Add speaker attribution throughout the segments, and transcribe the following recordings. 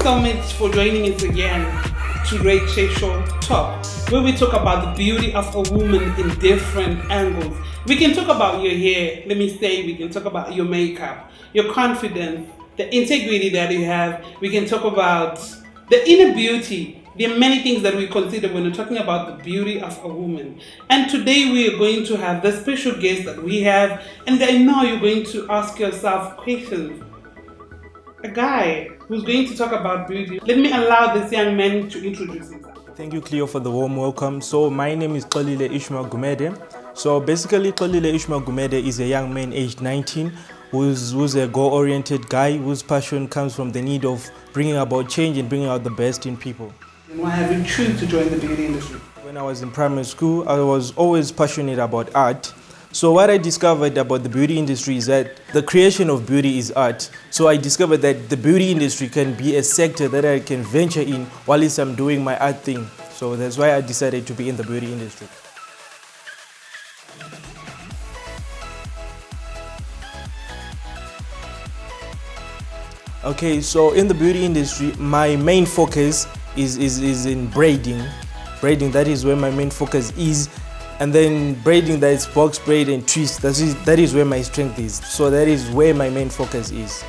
Speaker 1: so much for joining us again to Great Sexual Talk, where we talk about the beauty of a woman in different angles. We can talk about your hair, we can talk about your makeup, your confidence, the integrity that you have. We can talk about the inner beauty. There are many things that we consider when we're talking about the beauty of a woman. And today we are going to have the special guest that we have, and I know you're going to ask yourself questions. A guy who's going to talk about beauty. Let me allow this young man to introduce himself.
Speaker 2: Thank you, Cleo, for the warm welcome. So my name is Xoxile Ishmael Gumede. So basically, Xoxile Ishmael Gumede is a young man aged 19 who's a goal-oriented guy whose passion comes from the need of bringing about change and bringing out the best in people.
Speaker 1: And why have you chosen to join the beauty industry?
Speaker 2: When I was in primary school, I was always passionate about art. So what I discovered about the beauty industry is that the creation of beauty is art. So I discovered that the beauty industry can be a sector that I can venture in while I'm doing my art thing. So that's why I decided to be in the beauty industry. Okay, so in the beauty industry, my main focus is in braiding. Braiding, that is where my main focus is. And then braiding, that's box braid and twist, that is where my strength is. So that is where my main focus is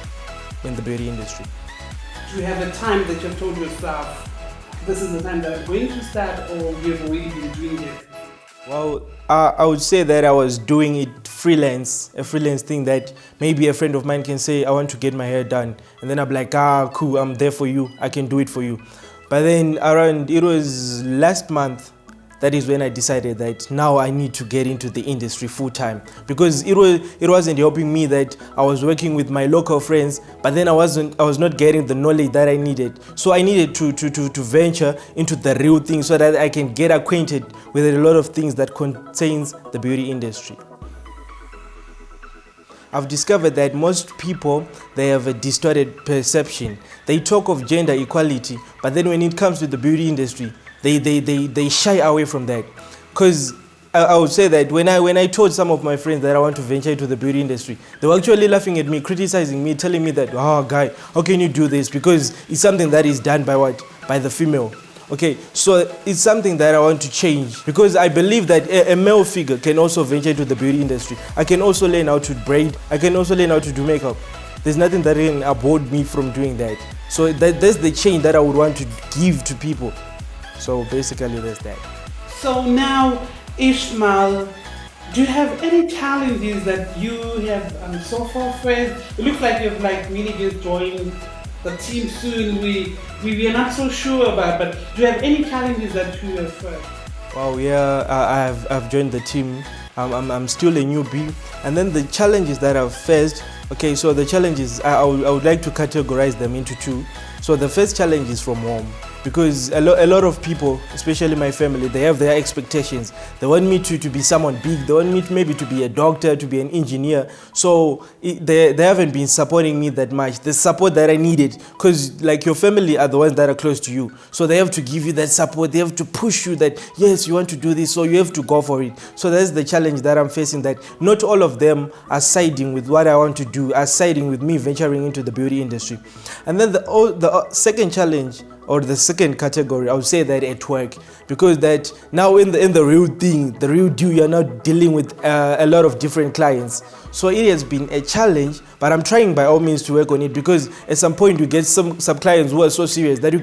Speaker 2: in the beauty industry.
Speaker 1: Do you have a time that you've told yourself, this is the time that I'm going to start, or you've already been doing it?
Speaker 2: Well, I would say that I was doing it a freelance thing that maybe a friend of mine can say, I want to get my hair done. And then I'm like, cool, I'm there for you, I can do it for you. But then it was last month, that is when I decided that now I need to get into the industry full time, because it wasn't helping me that I was working with my local friends, but then I was not getting the knowledge that I needed. So I needed to venture into the real thing so that I can get acquainted with a lot of things that contains the beauty industry. I've discovered that most people, they have a distorted perception. They talk of gender equality, but then when it comes to the beauty industry, they shy away from that. Because I would say that when I told some of my friends that I want to venture into the beauty industry, they were actually laughing at me, criticizing me, telling me that, guy, how can you do this? Because it's something that is done by what? By the female. Okay, so it's something that I want to change, because I believe that a male figure can also venture into the beauty industry. I can also learn how to braid. I can also learn how to do makeup. There's nothing that can abort me from doing that. So that's the change that I would want to give to people. So basically that's that.
Speaker 1: So now, Ishmael, do you have any challenges that you have so far faced? It looks like you've really just joined the team soon. We are not so sure about, but do you have any challenges that you have faced?
Speaker 2: Well, yeah, I've joined the team. I'm still a newbie, and then the challenges that I've faced. Okay, so the challenges I would like to categorize them into two. So the first challenge is from home, because a lot of people, especially my family, they have their expectations. They want me to be someone big. They want me maybe to be a doctor, to be an engineer. So they haven't been supporting me that much, the support that I needed, because like your family are the ones that are close to you. So they have to give you that support. They have to push you that, yes, you want to do this, so you have to go for it. So that's the challenge that I'm facing, that not all of them are siding with what I want to do, are siding with me venturing into the beauty industry. And then the second challenge, or the second category, I would say that at work, because that now in the real thing, the real deal, you're not dealing with a lot of different clients. So it has been a challenge, but I'm trying by all means to work on it, because at some point you get some clients who are so serious that you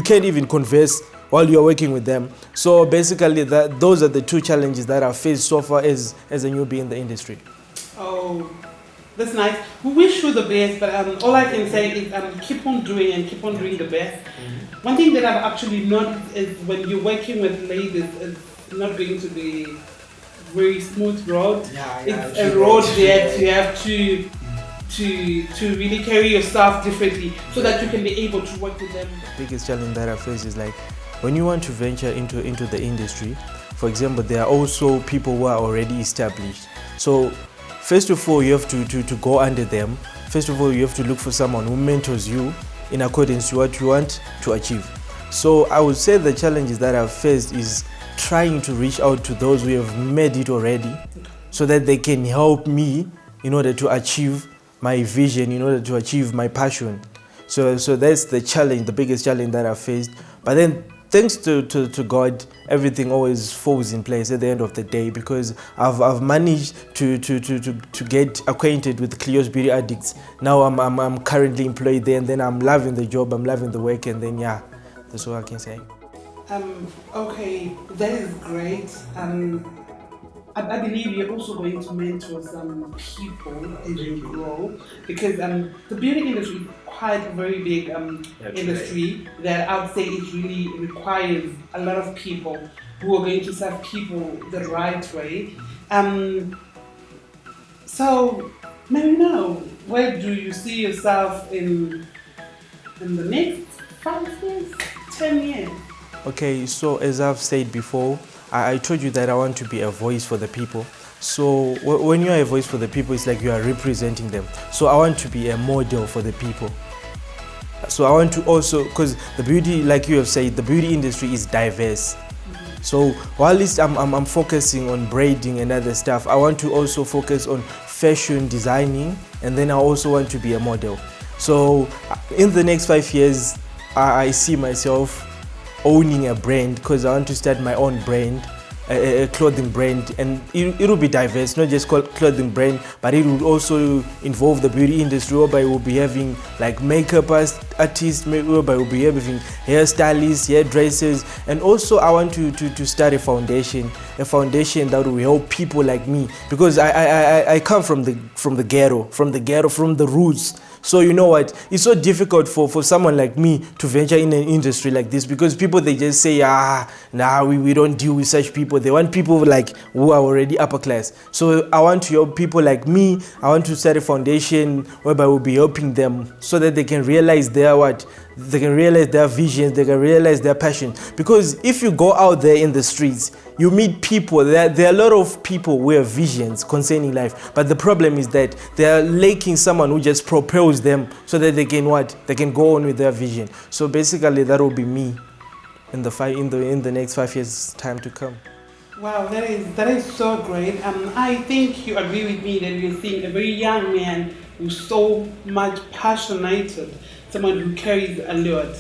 Speaker 2: can't even converse while you're working with them. So basically those are the two challenges that I've faced so far as a newbie in the industry.
Speaker 1: Oh, that's nice. We wish you the best, but all I can say is keep on doing the best. Mm-hmm. One thing that I've actually noticed is when you're working with ladies, it's not going to be very smooth road. It's a road that you have to really carry yourself differently so that you can be able to work with them.
Speaker 2: The biggest challenge that I face is like when you want to venture into the industry. For example, there are also people who are already established. So first of all, you have to go under them. First of all, you have to look for someone who mentors you in accordance to what you want to achieve. So I would say the challenges that I've faced is trying to reach out to those who have made it already, so that they can help me in order to achieve my vision, in order to achieve my passion. So that's the challenge, the biggest challenge that I faced. But then thanks to God, everything always falls in place at the end of the day, because I've managed to get acquainted with Cleo's Beauty Addicts. Now I'm currently employed there, and then I'm loving the job, I'm loving the work, and then yeah, that's what I can say.
Speaker 1: Okay, that is great. I believe you're also going to mentor some people as you grow, because the beauty industry is quite a very big industry that I would say it really requires a lot of people who are going to serve people the right way. So, maybe now, where do you see yourself in the next 5 years, 10 years?
Speaker 2: Okay, so as I've said before, I told you that I want to be a voice for the people. So when you are a voice for the people, it's like you are representing them. So I want to be a model for the people. So I want to also, because the beauty, like you have said, the beauty industry is diverse. So while I'm focusing on braiding and other stuff, I want to also focus on fashion designing, and then I also want to be a model. So in the next 5 years, I see myself owning a brand, because I want to start my own brand, a clothing brand, and it will be diverse, not just called clothing brand, but it will also involve the beauty industry, whereby we'll be having like makeup artists, whereby we'll be having hairstylists, hairdressers, and also I want to start a foundation that will help people like me, because I come from the ghetto, from the roots. So you know what, it's so difficult for someone like me to venture in an industry like this, because people, they just say, we don't deal with such people. They want people like who are already upper class. So I want to help people like me. I want to start a foundation whereby we'll be helping them, so that they can realize their visions, they can realize their passion. Because if you go out there in the streets, you meet people, there are a lot of people who have visions concerning life, but the problem is that they are lacking someone who just propels them, so that they can go on with their vision. So basically that will be me in the next 5 years time to come.
Speaker 1: Wow, that is so great. I think you agree with me that you're seeing a very young man who's so much passionate, someone who carries a lot.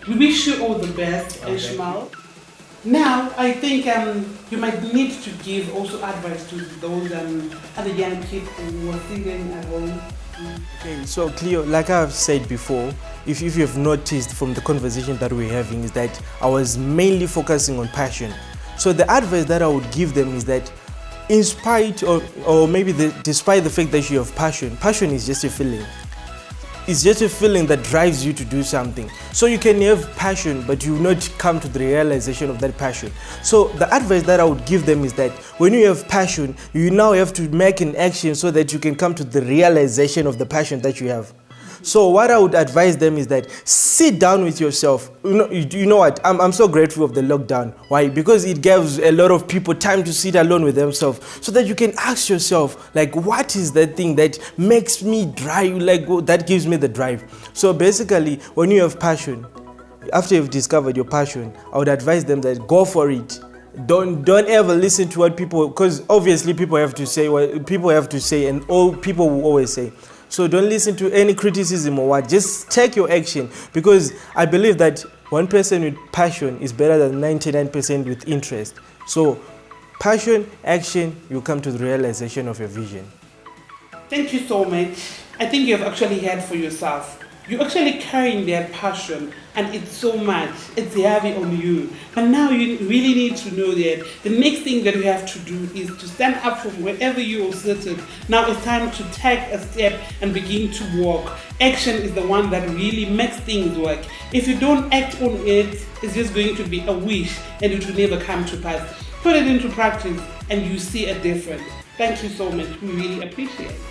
Speaker 1: We wish you all the best, Ishmael. Now, I think you might need to give also advice to those other young people who are sitting at home.
Speaker 2: Okay, so Cleo, like I've said before, if you have noticed from the conversation that we're having, is that I was mainly focusing on passion. So the advice that I would give them is that, in spite or maybe despite the fact that you have passion is just a feeling. It's just a feeling that drives you to do something. So you can have passion, but you will not come to the realization of that passion. So the advice that I would give them is that when you have passion, you now have to make an action so that you can come to the realization of the passion that you have. So what I would advise them is that sit down with yourself. You know what? I'm so grateful of the lockdown. Why? Because it gives a lot of people time to sit alone with themselves, so that you can ask yourself, like, what is that thing that makes me drive, like that gives me the drive. So basically, when you have passion, after you've discovered your passion, I would advise them that go for it. Don't ever listen to what people, because obviously people have to say what people have to say, and all people will always say. So don't listen to any criticism or what. Just take your action, because I believe that 1% with passion is better than 99% with interest. So passion, action, you come to the realization of your vision.
Speaker 1: Thank you so much. I think you have actually heard for yourself. You're actually carrying that passion, and it's so much. It's heavy on you. But now you really need to know that the next thing that you have to do is to stand up from wherever you are sitting. Now it's time to take a step and begin to walk. Action is the one that really makes things work. If you don't act on it, it's just going to be a wish, and it will never come to pass. Put it into practice, and you see a difference. Thank you so much. We really appreciate it.